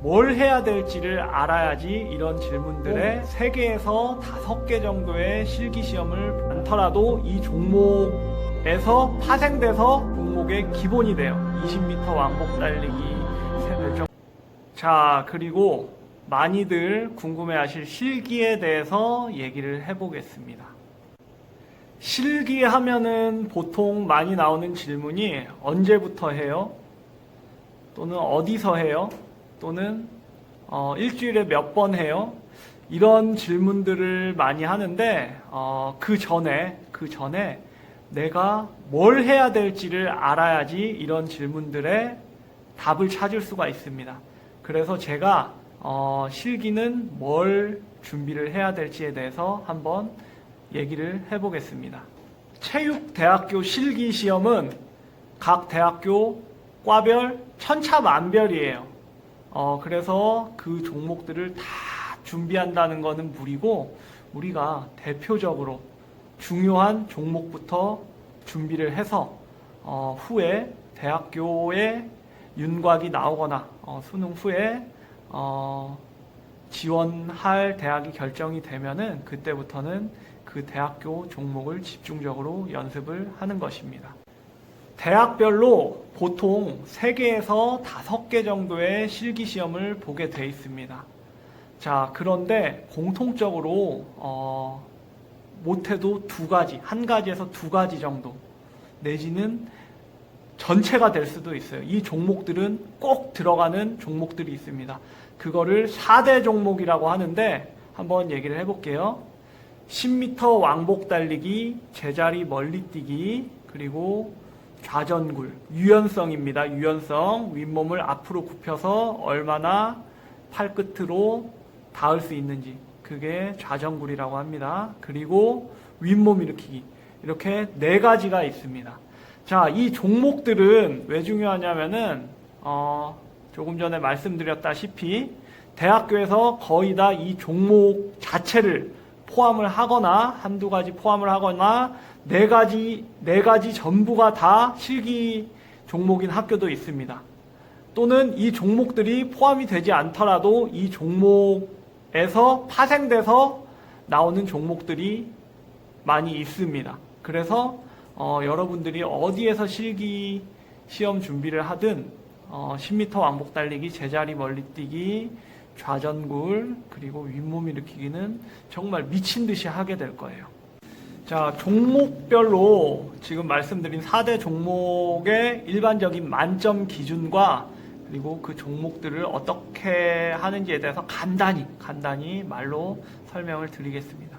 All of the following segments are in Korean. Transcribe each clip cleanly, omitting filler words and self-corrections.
뭘 해야 될지를 알아야지 이런 질문들에 3개에서 5개 정도의 실기시험을 많더라도 이 종목에서 파생돼서 종목의 기본이 돼요. 20m 왕복 달리기 별점. 자, 그리고 많이들 궁금해하실 실기에 대해서 얘기를 해보겠습니다. 실기 하면은 보통 많이 나오는 질문이 언제부터 해요? 또는 어디서 해요? 또는 일주일에 몇 번 해요? 이런 질문들을 많이 하는데 그 전에 내가 뭘 해야 될지를 알아야지 이런 질문들의 답을 찾을 수가 있습니다. 그래서 제가 실기는 뭘 준비를 해야 될지에 대해서 한번 얘기를 해보겠습니다. 체육대학교 실기시험은 각 대학교 과별 천차만별이에요. 그래서 그 종목들을 다 준비한다는 것은 무리고, 우리가 대표적으로 중요한 종목부터 준비를 해서 후에 대학교에 윤곽이 나오거나 수능 후에 지원할 대학이 결정이 되면은 그때부터는 그 대학교 종목을 집중적으로 연습을 하는 것입니다. 대학별로 보통 3개에서 5개 정도의 실기시험을 보게 돼 있습니다. 자, 그런데 공통적으로 못해도 2가지, 1가지에서 2가지 정도 내지는 전체가 될 수도 있어요. 이 종목들은 꼭 들어가는 종목들이 있습니다. 그거를 4대 종목이라고 하는데 한번 얘기를 해볼게요. 10m 왕복 달리기, 제자리 멀리뛰기, 그리고 좌전굴, 유연성입니다. 유연성, 윗몸을 앞으로 굽혀서 얼마나 팔끝으로 닿을 수 있는지, 그게 좌전굴이라고 합니다. 그리고 윗몸 일으키기, 이렇게 4가지가 있습니다. 자, 이 종목들은 왜 중요하냐면은 조금 전에 말씀드렸다시피 대학교에서 거의 다 이 종목 자체를 포함을 하거나 1-2가지 포함을 하거나 4가지 전부가 다 실기 종목인 학교도 있습니다. 또는 이 종목들이 포함이 되지 않더라도 이 종목에서 파생돼서 나오는 종목들이 많이 있습니다. 그래서 여러분들이 어디에서 실기 시험 준비를 하든 10m 왕복 달리기, 제자리 멀리뛰기, 좌전굴, 그리고 윗몸 일으키기는 정말 미친 듯이 하게 될 거예요. 자, 종목별로 지금 말씀드린 4대 종목의 일반적인 만점 기준과 그리고 그 종목들을 어떻게 하는지에 대해서 간단히 말로 설명을 드리겠습니다.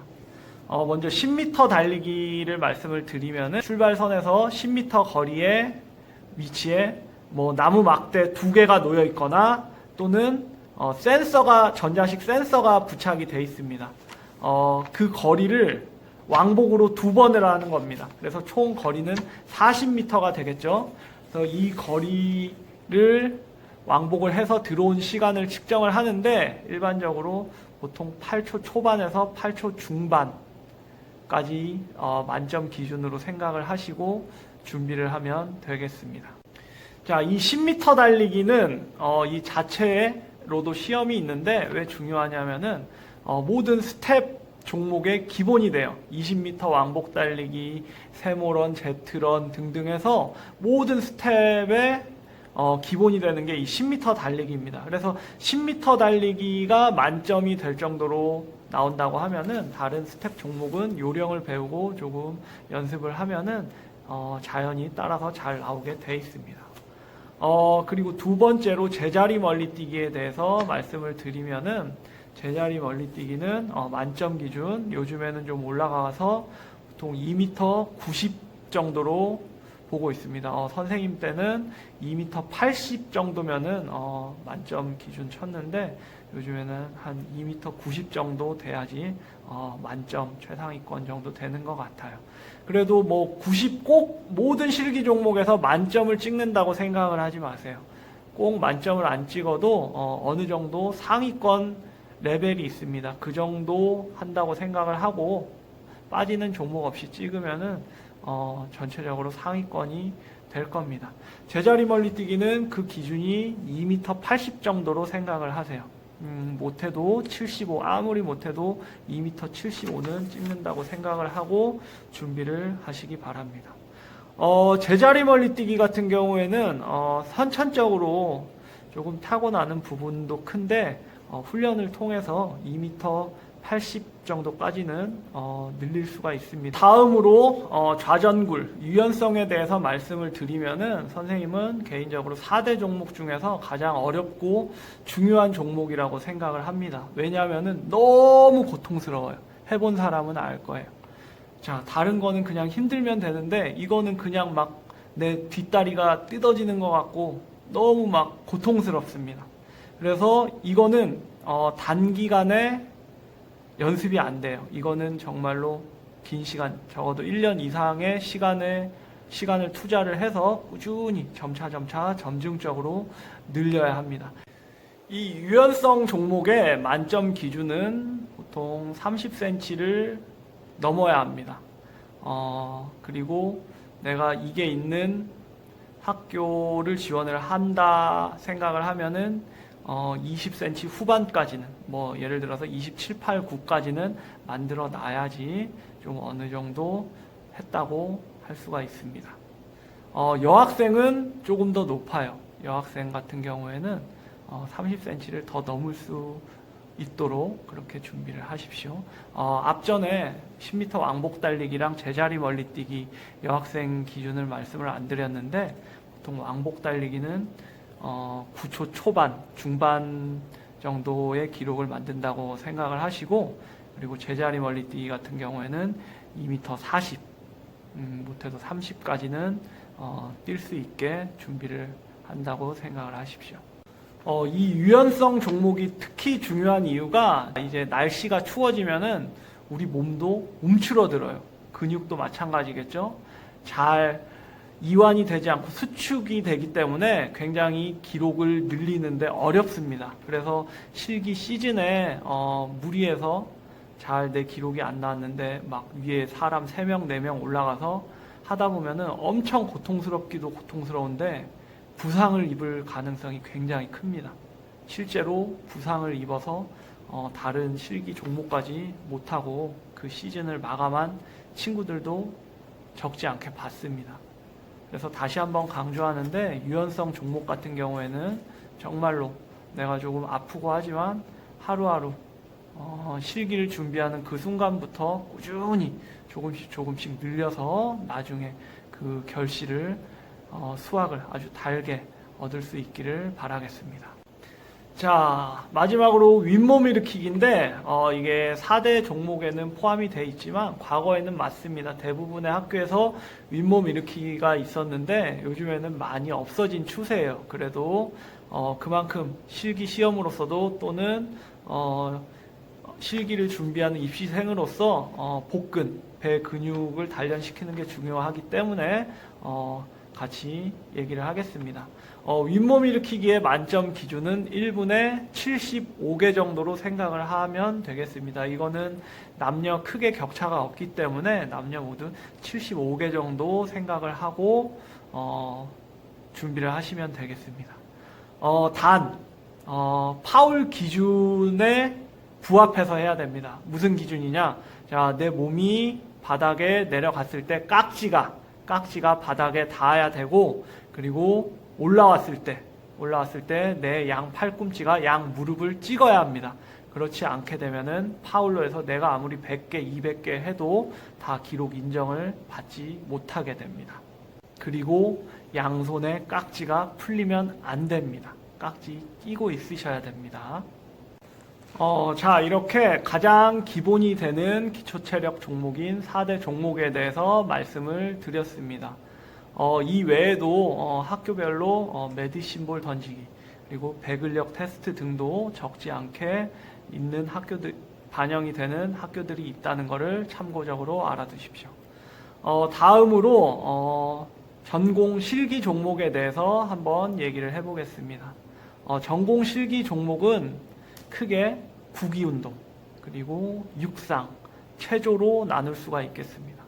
먼저 10m 달리기를 말씀을 드리면은 출발선에서 10m 거리의 위치에 나무 막대 2개가 놓여 있거나 또는 전자식 센서가 부착이 되어 있습니다. 그 거리를 왕복으로 2번을 하는 겁니다. 그래서 총 거리는 40m가 되겠죠. 그래서 이 거리를 왕복을 해서 들어온 시간을 측정을 하는데 일반적으로 보통 8초 초반에서 8초 중반까지 만점 기준으로 생각을 하시고 준비를 하면 되겠습니다. 자, 이 10m 달리기는 이 자체로도 시험이 있는데 왜 중요하냐면은 모든 스텝 종목의 기본이 돼요. 20m 왕복 달리기, 세모런, 제트런 등등 해서 모든 스텝의 기본이 되는 게 이 10m 달리기입니다. 그래서 10m 달리기가 만점이 될 정도로 나온다고 하면은 다른 스텝 종목은 요령을 배우고 조금 연습을 하면은 자연히 따라서 잘 나오게 돼 있습니다. 그리고 2번째로 제자리 멀리뛰기에 대해서 말씀을 드리면은 제자리 멀리뛰기는 만점 기준 요즘에는 좀 올라가서 보통 2m 90 정도로 보고 있습니다. 선생님 때는 2m 80 정도면은 만점 기준 쳤는데 요즘에는 한 2m 90 정도 돼야지 만점 최상위권 정도 되는 것 같아요. 그래도 90 꼭 모든 실기 종목에서 만점을 찍는다고 생각을 하지 마세요. 꼭 만점을 안 찍어도 어느 정도 상위권 레벨이 있습니다. 그 정도 한다고 생각을 하고 빠지는 종목 없이 찍으면은 전체적으로 상위권이 될 겁니다. 제자리 멀리뛰기는 그 기준이 2m 80 정도로 생각을 하세요. 못해도 75, 아무리 못해도 2m 75는 찍는다고 생각을 하고 준비를 하시기 바랍니다. 제자리 멀리뛰기 같은 경우에는 선천적으로 조금 타고나는 부분도 큰데 훈련을 통해서 2m 80 정도까지는 늘릴 수가 있습니다. 다음으로 좌전굴, 유연성에 대해서 말씀을 드리면은 선생님은 개인적으로 4대 종목 중에서 가장 어렵고 중요한 종목이라고 생각을 합니다. 왜냐하면은 너무 고통스러워요. 해본 사람은 알 거예요. 자, 다른 거는 그냥 힘들면 되는데 이거는 그냥 막 내 뒷다리가 뜯어지는 것 같고 너무 막 고통스럽습니다. 그래서 이거는 단기간에 연습이 안 돼요. 이거는 정말로 긴 시간, 적어도 1년 이상의 시간을 투자를 해서 꾸준히 점차 점중적으로 늘려야 합니다. 이 유연성 종목의 만점 기준은 보통 30cm를 넘어야 합니다. 그리고 내가 이게 있는 학교를 지원을 한다 생각을 하면은 20cm 후반까지는, 뭐 예를 들어서 27, 8, 9까지는 만들어 놔야지 좀 어느 정도 했다고 할 수가 있습니다. 여학생은 조금 더 높아요. 여학생 같은 경우에는 30cm를 더 넘을 수 있도록 그렇게 준비를 하십시오. 앞전에 10m 왕복 달리기랑 제자리 멀리뛰기 여학생 기준을 말씀을 안 드렸는데, 보통 왕복 달리기는 9초 초반, 중반 정도의 기록을 만든다고 생각을 하시고, 그리고 제자리 멀리뛰기 같은 경우에는 2m 40, 못해도 30까지는 뛸 수 있게 준비를 한다고 생각을 하십시오. 이 유연성 종목이 특히 중요한 이유가 이제 날씨가 추워지면은 우리 몸도 움츠러들어요. 근육도 마찬가지겠죠. 잘 이완이 되지 않고 수축이 되기 때문에 굉장히 기록을 늘리는데 어렵습니다. 그래서 실기 시즌에 무리해서 잘 내 기록이 안 나왔는데 막 위에 사람 3명, 4명 올라가서 하다 보면은 엄청 고통스럽기도 고통스러운데 부상을 입을 가능성이 굉장히 큽니다. 실제로 부상을 입어서 다른 실기 종목까지 못하고 그 시즌을 마감한 친구들도 적지 않게 봤습니다. 그래서 다시 한번 강조하는데, 유연성 종목 같은 경우에는 정말로 내가 조금 아프고 하지만 하루하루 실기를 준비하는 그 순간부터 꾸준히 조금씩 늘려서 나중에 그 결실을 수확을 아주 달게 얻을 수 있기를 바라겠습니다. 자, 마지막으로 윗몸 일으키기인데 이게 4대 종목에는 포함이 되어 있지만 과거에는 맞습니다. 대부분의 학교에서 윗몸 일으키기가 있었는데 요즘에는 많이 없어진 추세예요. 그래도 그만큼 실기 시험으로서도 또는 실기를 준비하는 입시생으로서 복근, 배 근육을 단련시키는 게 중요하기 때문에 같이 얘기를 하겠습니다. 윗몸 일으키기의 만점 기준은 1분에 75개 정도로 생각을 하면 되겠습니다. 이거는 남녀 크게 격차가 없기 때문에 남녀 모두 75개 정도 생각을 하고 준비를 하시면 되겠습니다. 파울 기준에 부합해서 해야 됩니다. 무슨 기준이냐? 자, 내 몸이 바닥에 내려갔을 때 깍지가 바닥에 닿아야 되고, 그리고 올라왔을 때 내 양 팔꿈치가 양 무릎을 찍어야 합니다. 그렇지 않게 되면은 파울로 해서 내가 아무리 100개, 200개 해도 다 기록 인정을 받지 못하게 됩니다. 그리고 양손에 깍지가 풀리면 안 됩니다. 깍지 끼고 있으셔야 됩니다. 자, 이렇게 가장 기본이 되는 기초체력 종목인 4대 종목에 대해서 말씀을 드렸습니다. 이 외에도 학교별로 메디신볼 던지기, 그리고 배근력 테스트 등도 적지 않게 있는 학교들, 반영이 되는 학교들이 있다는 것을 참고적으로 알아두십시오. 다음으로 전공 실기 종목에 대해서 한번 얘기를 해보겠습니다. 전공 실기 종목은 크게 구기운동, 그리고 육상, 체조로 나눌 수가 있겠습니다.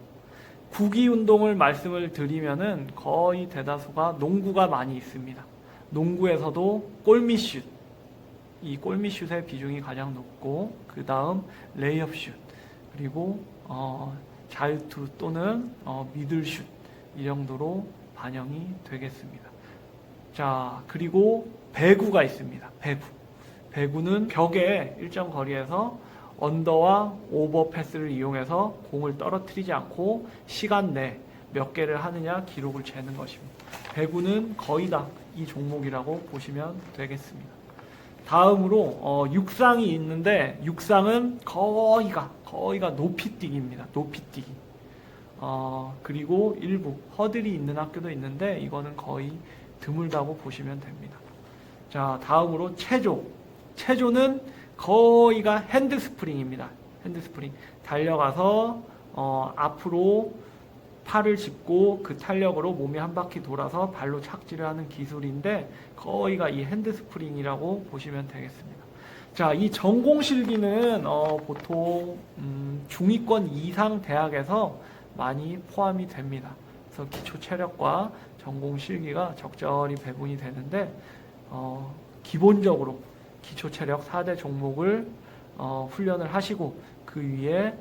구기 운동을 말씀을 드리면은 거의 대다수가 농구가 많이 있습니다. 농구에서도 골밑슛, 이 골밑슛의 비중이 가장 높고, 그 다음 레이업슛, 그리고 자유투 또는 미들슛, 이 정도로 반영이 되겠습니다. 자, 그리고 배구가 있습니다. 배구는 벽에 일정 거리에서 언더와 오버 패스를 이용해서 공을 떨어뜨리지 않고 시간 내 몇 개를 하느냐 기록을 재는 것입니다. 배구는 거의 다 이 종목이라고 보시면 되겠습니다. 다음으로 육상이 있는데, 육상은 거의가 높이뛰기입니다. 높이뛰기. 그리고 일부 허들이 있는 학교도 있는데 이거는 거의 드물다고 보시면 됩니다. 자, 다음으로 체조는 거의가 핸드스프링입니다. 핸드스프링. 달려가서 앞으로 팔을 짚고 그 탄력으로 몸이 한 바퀴 돌아서 발로 착지를 하는 기술인데 거의가 이 핸드스프링이라고 보시면 되겠습니다. 자, 이 전공실기는 보통 중위권 이상 대학에서 많이 포함이 됩니다. 그래서 기초체력과 전공실기가 적절히 배분이 되는데 기본적으로 기초체력 4대 종목을 훈련을 하시고 그 위에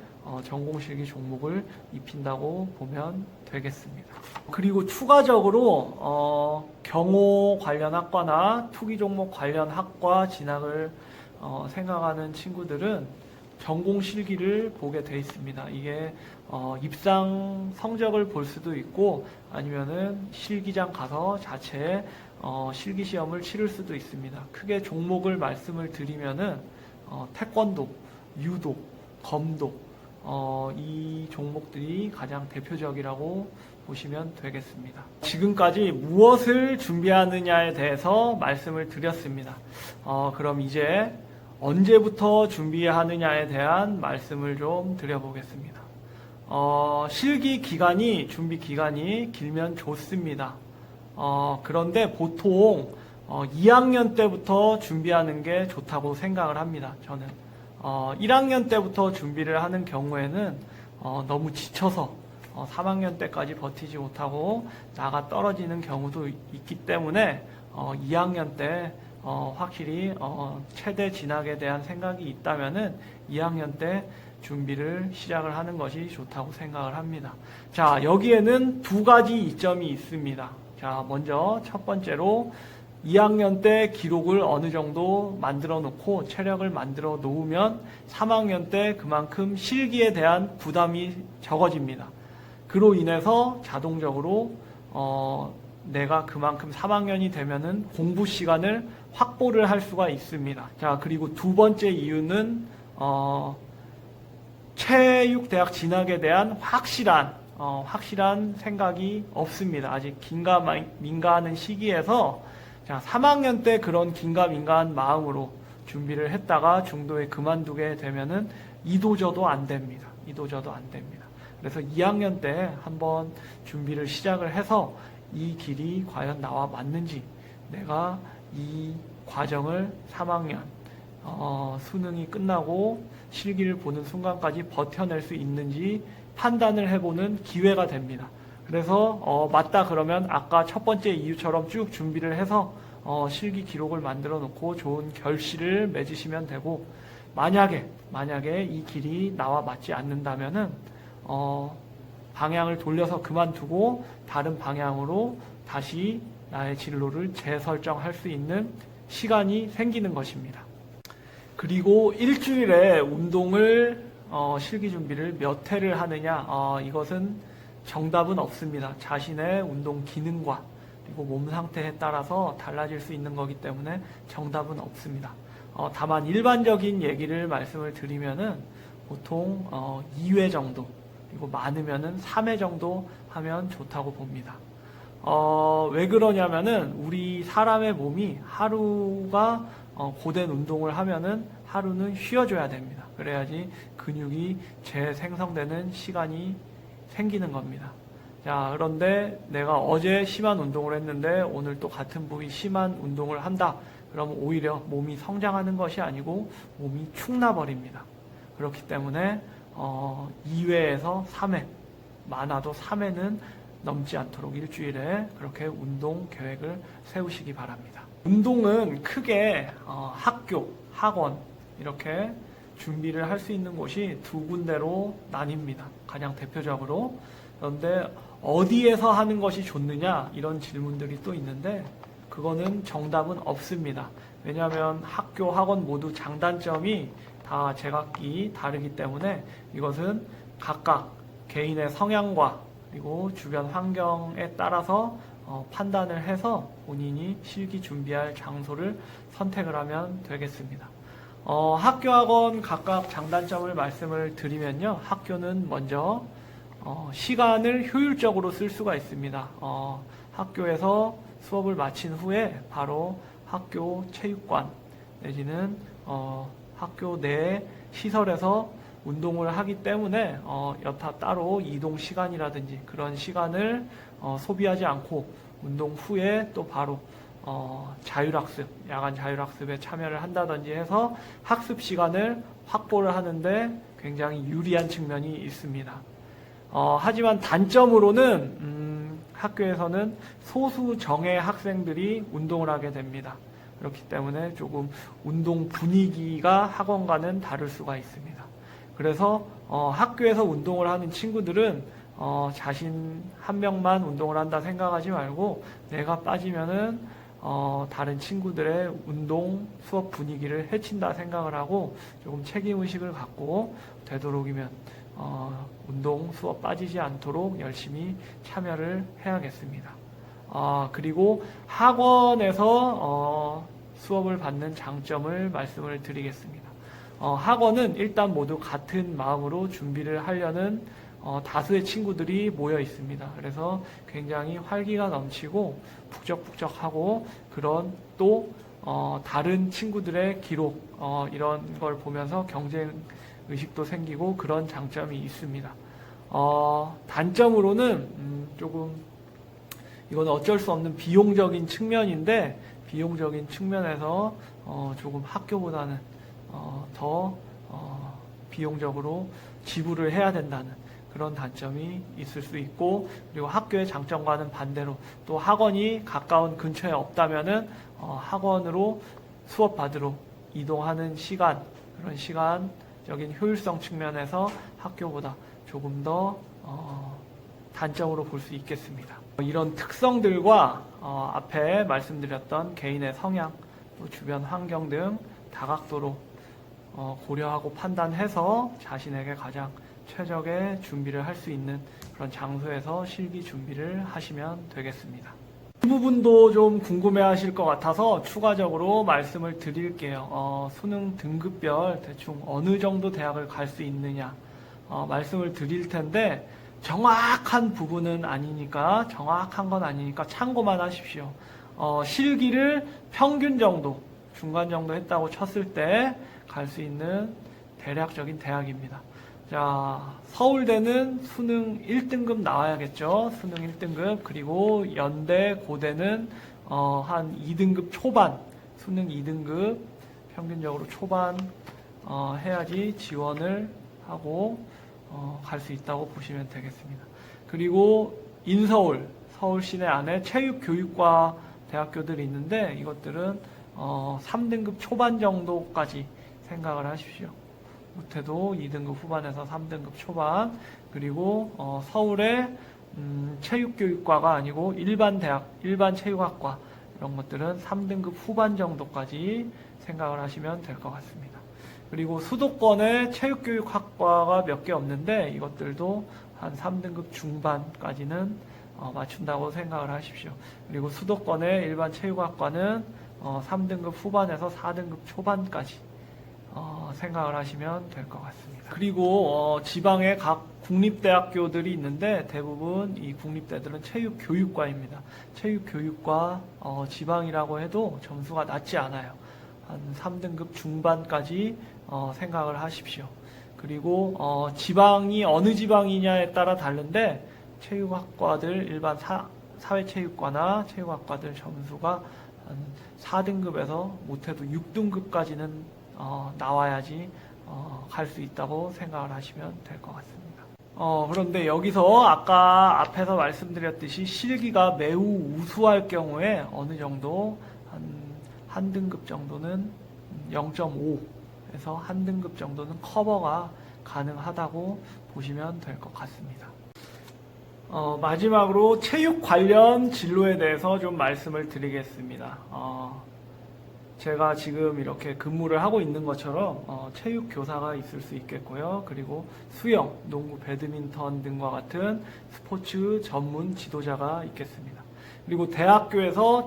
전공실기 종목을 입힌다고 보면 되겠습니다. 그리고 추가적으로 경호 관련 학과나 투기 종목 관련 학과 진학을 생각하는 친구들은 전공실기를 보게 돼 있습니다. 이게 입상 성적을 볼 수도 있고 아니면은 실기장 가서 자체 실기 시험을 치를 수도 있습니다. 크게 종목을 말씀을 드리면은 태권도, 유도, 검도 이 종목들이 가장 대표적이라고 보시면 되겠습니다. 지금까지 무엇을 준비하느냐에 대해서 말씀을 드렸습니다. 그럼 이제 언제부터 준비하느냐에 대한 말씀을 좀 드려보겠습니다. 실기 기간이, 준비 기간이 길면 좋습니다. 그런데 보통 2학년 때부터 준비하는 게 좋다고 생각을 합니다. 저는 1학년 때부터 준비를 하는 경우에는 너무 지쳐서 3학년 때까지 버티지 못하고 나가 떨어지는 경우도 있기 때문에 2학년 때 확실히 최대 진학에 대한 생각이 있다면은 2학년 때 준비를 시작을 하는 것이 좋다고 생각을 합니다. 자, 여기에는 두 가지 이점이 있습니다. 자, 먼저 첫 번째로 2학년 때 기록을 어느 정도 만들어 놓고 체력을 만들어 놓으면 3학년 때 그만큼 실기에 대한 부담이 적어집니다. 그로 인해서 자동적으로 내가 그만큼 3학년이 되면은 공부 시간을 확보를 할 수가 있습니다. 자, 그리고 두 번째 이유는 체육대학 진학에 대한 확실한 생각이 없습니다. 아직 긴가민가하는 시기에서 자, 3학년 때 그런 긴가민가한 마음으로 준비를 했다가 중도에 그만두게 되면은 이도저도 안 됩니다. 그래서 2학년 때 한번 준비를 시작을 해서 이 길이 과연 나와 맞는지, 내가 이 과정을 3학년 수능이 끝나고 실기를 보는 순간까지 버텨낼 수 있는지 판단을 해보는 기회가 됩니다. 그래서 맞다 그러면 아까 첫 번째 이유처럼 쭉 준비를 해서 실기 기록을 만들어 놓고 좋은 결실을 맺으시면 되고, 만약에 이 길이 나와 맞지 않는다면은 방향을 돌려서 그만두고 다른 방향으로 다시 나의 진로를 재설정할 수 있는 시간이 생기는 것입니다. 그리고 일주일에 운동을 실기 준비를 몇 회를 하느냐, 이것은 정답은 없습니다. 자신의 운동 기능과 그리고 몸 상태에 따라서 달라질 수 있는 거기 때문에 정답은 없습니다. 다만 일반적인 얘기를 말씀을 드리면은 보통 2회 정도, 그리고 많으면은 3회 정도 하면 좋다고 봅니다. 왜 그러냐면은 우리 사람의 몸이 하루가 고된 운동을 하면은 하루는 쉬어줘야 됩니다. 그래야지 근육이 재생성되는 시간이 생기는 겁니다. 자, 그런데 내가 어제 심한 운동을 했는데 오늘 또 같은 부위 심한 운동을 한다. 그러면 오히려 몸이 성장하는 것이 아니고 몸이 축 나버립니다. 그렇기 때문에 2회에서 3회 많아도 3회는 넘지 않도록 일주일에 그렇게 운동 계획을 세우시기 바랍니다. 운동은 크게 학교, 학원 이렇게 준비를 할 수 있는 곳이 두 군데로 나뉩니다. 가장 대표적으로. 그런데 어디에서 하는 것이 좋느냐 이런 질문들이 또 있는데 그거는 정답은 없습니다. 왜냐하면 학교, 학원 모두 장단점이 다 제각기 다르기 때문에 이것은 각각 개인의 성향과 그리고 주변 환경에 따라서 판단을 해서 본인이 실기 준비할 장소를 선택을 하면 되겠습니다. 학교, 학원 각각 장단점을 말씀을 드리면요. 학교는 먼저 시간을 효율적으로 쓸 수가 있습니다. 학교에서 수업을 마친 후에 바로 학교 체육관 내지는 학교 내 시설에서 운동을 하기 때문에 여타 따로 이동 시간이라든지 그런 시간을 소비하지 않고 운동 후에 또 바로 자율학습, 야간 자율학습에 참여를 한다든지 해서 학습 시간을 확보를 하는데 굉장히 유리한 측면이 있습니다. 하지만 단점으로는 학교에서는 소수 정예 학생들이 운동을 하게 됩니다. 그렇기 때문에 조금 운동 분위기가 학원과는 다를 수가 있습니다. 그래서 학교에서 운동을 하는 친구들은 자신 한 명만 운동을 한다 생각하지 말고 내가 빠지면은 다른 친구들의 운동 수업 분위기를 해친다 생각을 하고 조금 책임의식을 갖고 되도록이면 운동 수업 빠지지 않도록 열심히 참여를 해야겠습니다. 그리고 학원에서 수업을 받는 장점을 말씀을 드리겠습니다. 학원은 일단 모두 같은 마음으로 준비를 하려는 다수의 친구들이 모여 있습니다. 그래서 굉장히 활기가 넘치고 북적북적하고 그런 또 다른 친구들의 기록 이런 걸 보면서 경쟁 의식도 생기고 그런 장점이 있습니다. 단점으로는 조금 이건 어쩔 수 없는 비용적인 측면인데 비용적인 측면에서 조금 학교보다는 더 비용적으로 지불을 해야 된다는 그런 단점이 있을 수 있고 그리고 학교의 장점과는 반대로 또 학원이 가까운 근처에 없다면은 학원으로 수업 받으러 이동하는 시간 그런 시간적인 효율성 측면에서 학교보다 조금 더 단점으로 볼 수 있겠습니다. 이런 특성들과 앞에 말씀드렸던 개인의 성향, 또 주변 환경 등 다각도로 고려하고 판단해서 자신에게 가장 최적의 준비를 할 수 있는 그런 장소에서 실기 준비를 하시면 되겠습니다. 이 부분도 좀 궁금해 하실 것 같아서 추가적으로 말씀을 드릴게요. 수능 등급별 대충 어느 정도 대학을 갈 수 있느냐 말씀을 드릴 텐데 정확한 부분은 아니니까 정확한 건 아니니까 참고만 하십시오. 실기를 평균 정도 중간 정도 했다고 쳤을 때 갈 수 있는 대략적인 대학입니다. 자, 서울대는 수능 1등급 나와야겠죠. 수능 1등급. 그리고 연대, 고대는 한 2등급 초반, 수능 2등급 평균적으로 초반 해야지 지원을 하고 갈 수 있다고 보시면 되겠습니다. 그리고 인서울, 서울 시내 안에 체육교육과 대학교들이 있는데 이것들은 3등급 초반 정도까지 생각을 하십시오. 못해도 2등급 후반에서 3등급 초반. 그리고 서울의 체육교육과가 아니고 일반 대학, 일반 체육학과 이런 것들은 3등급 후반 정도까지 생각을 하시면 될 것 같습니다. 그리고 수도권에 체육교육학과가 몇 개 없는데 이것들도 한 3등급 중반까지는 맞춘다고 생각을 하십시오. 그리고 수도권의 일반 체육학과는 3등급 후반에서 4등급 초반까지 생각을 하시면 될 것 같습니다. 그리고 지방의 각 국립대학교들이 있는데 대부분 이 국립대들은 체육교육과입니다. 체육교육과 지방이라고 해도 점수가 낮지 않아요. 한 3등급 중반까지 생각을 하십시오. 그리고 지방이 어느 지방이냐에 따라 다른데 체육학과들 일반 사회체육과나 체육학과들 점수가 한 4등급에서 못해도 6등급까지는 나와야지 갈 수 있다고 생각을 하시면 될 것 같습니다. 그런데 여기서 아까 앞에서 말씀드렸듯이 실기가 매우 우수할 경우에 어느 정도 한 등급 정도는 0.5에서 한 등급 정도는 커버가 가능하다고 보시면 될 것 같습니다. 마지막으로 체육 관련 진로에 대해서 좀 말씀을 드리겠습니다. 제가 지금 이렇게 근무를 하고 있는 것처럼 체육 교사가 있을 수 있겠고요. 그리고 수영, 농구, 배드민턴 등과 같은 스포츠 전문 지도자가 있겠습니다. 그리고 대학교에서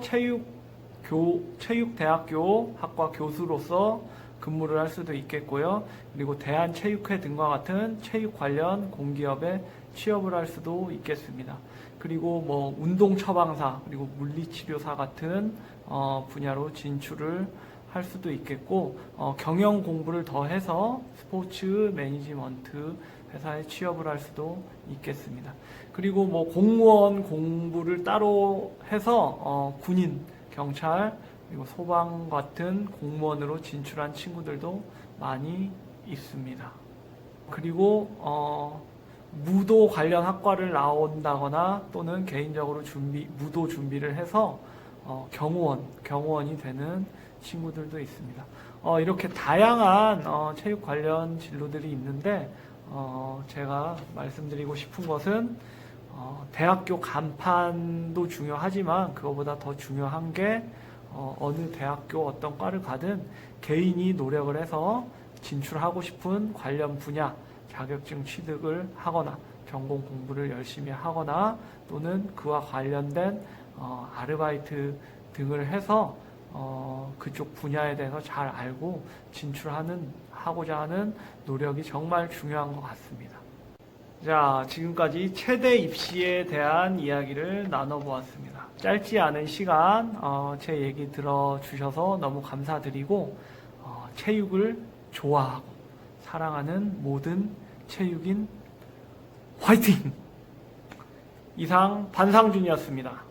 체육대학교 학과 교수로서 근무를 할 수도 있겠고요. 그리고 대한체육회 등과 같은 체육 관련 공기업에 취업을 할 수도 있겠습니다. 그리고 뭐 운동 처방사, 그리고 물리치료사 같은 분야로 진출을 할 수도 있겠고, 경영 공부를 더해서 스포츠 매니지먼트 회사에 취업을 할 수도 있겠습니다. 그리고 뭐 공무원 공부를 따로 해서 군인, 경찰, 그리고 소방 같은 공무원으로 진출한 친구들도 많이 있습니다. 그리고 무도 관련 학과를 나온다거나 또는 개인적으로 무도 준비를 해서 경호원이 되는 친구들도 있습니다. 이렇게 다양한 체육 관련 진로들이 있는데 제가 말씀드리고 싶은 것은 대학교 간판도 중요하지만 그거보다 더 중요한 게 어느 대학교 어떤 과를 가든 개인이 노력을 해서 진출하고 싶은 관련 분야 자격증 취득을 하거나 전공 공부를 열심히 하거나 또는 그와 관련된 아르바이트 등을 해서 그쪽 분야에 대해서 잘 알고 진출하고자 하는 노력이 정말 중요한 것 같습니다. 자, 지금까지 체대 입시에 대한 이야기를 나눠보았습니다. 짧지 않은 시간 제 얘기 들어주셔서 너무 감사드리고 체육을 좋아하고 사랑하는 모든 체육인 화이팅! 이상 반상준이었습니다.